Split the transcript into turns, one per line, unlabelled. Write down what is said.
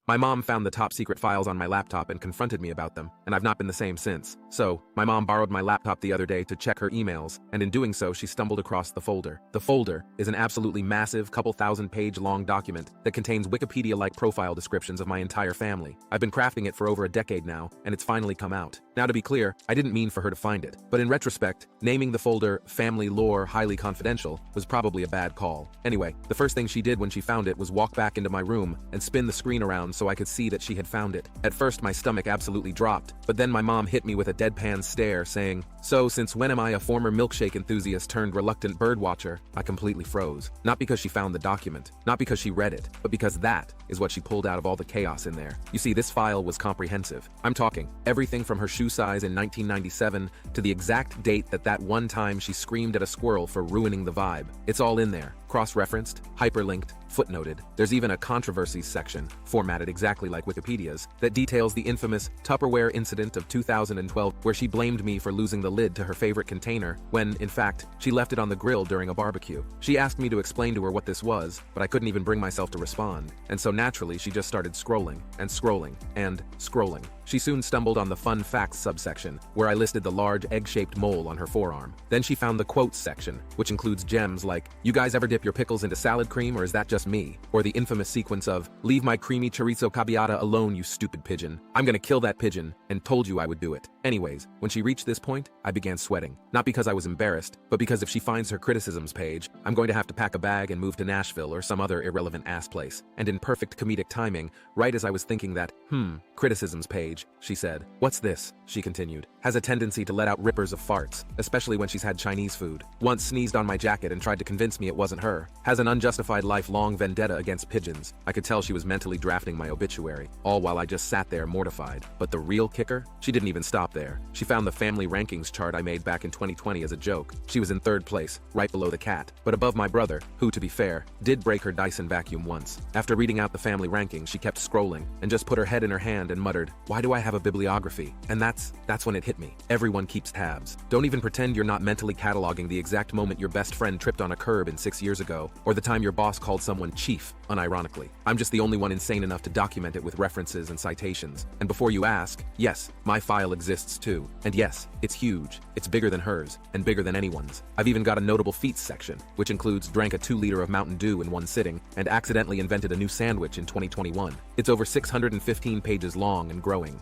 My mom found the top secret files on my laptop and confronted me about them, and I've not been the same since. So, my mom borrowed my laptop the other day to check her emails, and in doing so, she stumbled across the folder. The folder is an absolutely massive, couple thousand-page long document that contains Wikipedia-like profile descriptions of my entire family. I've been crafting it for over a decade now, and it's finally come out. Now, to be clear, I didn't mean for her to find it, but in retrospect, naming the folder Family Lore Highly Confidential was probably a bad call. Anyway, the first thing she did when she found it was walk back into my room and spin the screen around so I could see that she had found it. At first, my stomach absolutely dropped, but then my mom hit me with a deadpan stare, saying, "So, since when am I a former milkshake enthusiast turned reluctant bird watcher?" I completely froze. Not because she found the document, not because she read it, but because that is what she pulled out of all the chaos in there. You see, this file was comprehensive. I'm talking everything from her shoe size in 1997 to the exact date that one time she screamed at a squirrel for ruining the vibe. It's all in there, cross-referenced, hyperlinked, footnoted. There's even a controversies section, formatted exactly like Wikipedia's, that details the infamous Tupperware incident of 2012 where she blamed me for losing the lid to her favorite container when, in fact, she left it on the grill during a barbecue. She asked me to explain to her what this was, but I couldn't even bring myself to respond, and so naturally she just started scrolling, and scrolling, and scrolling. She soon stumbled on the fun facts subsection, where I listed the large egg-shaped mole on her forearm. Then she found the quotes section, which includes gems like, "You guys ever dip your pickles into salad cream, or is that just me?" Or the infamous sequence of, "Leave my creamy chorizo caballada alone, you stupid pigeon. I'm gonna kill that pigeon, and told you I would do it." Anyways, when she reached this point, I began sweating. Not because I was embarrassed, but because if she finds her criticisms page, I'm going to have to pack a bag and move to Nashville or some other irrelevant ass place. And in perfect comedic timing, right as I was thinking that, criticisms page, she said, "What's this?" she continued. "Has a tendency to let out rippers of farts, especially when she's had Chinese food. Once sneezed on my jacket and tried to convince me it wasn't her. Has an unjustified lifelong vendetta against pigeons." I could tell she was mentally drafting my obituary, all while I just sat there mortified. But the real kicker? She didn't even stop there. She found the family rankings chart I made back in 2020 as a joke. She was in third place, right below the cat, but above my brother, who, to be fair, did break her Dyson vacuum once. After reading out the family rankings, she kept scrolling and just put her head in her hand and muttered, "Why do I have a bibliography?" And that's when it hit me. Everyone keeps tabs. Don't even pretend you're not mentally cataloging the exact moment your best friend tripped on a curb 6 years ago, or the time your boss called someone chief, unironically. I'm just the only one insane enough to document it with references and citations. And before you ask, yes, my file exists too. And yes, it's huge. It's bigger than hers, and bigger than anyone's. I've even got a notable feats section, which includes drank a 2-liter of Mountain Dew in one sitting, and accidentally invented a new sandwich in 2021. It's over 615 pages long and growing.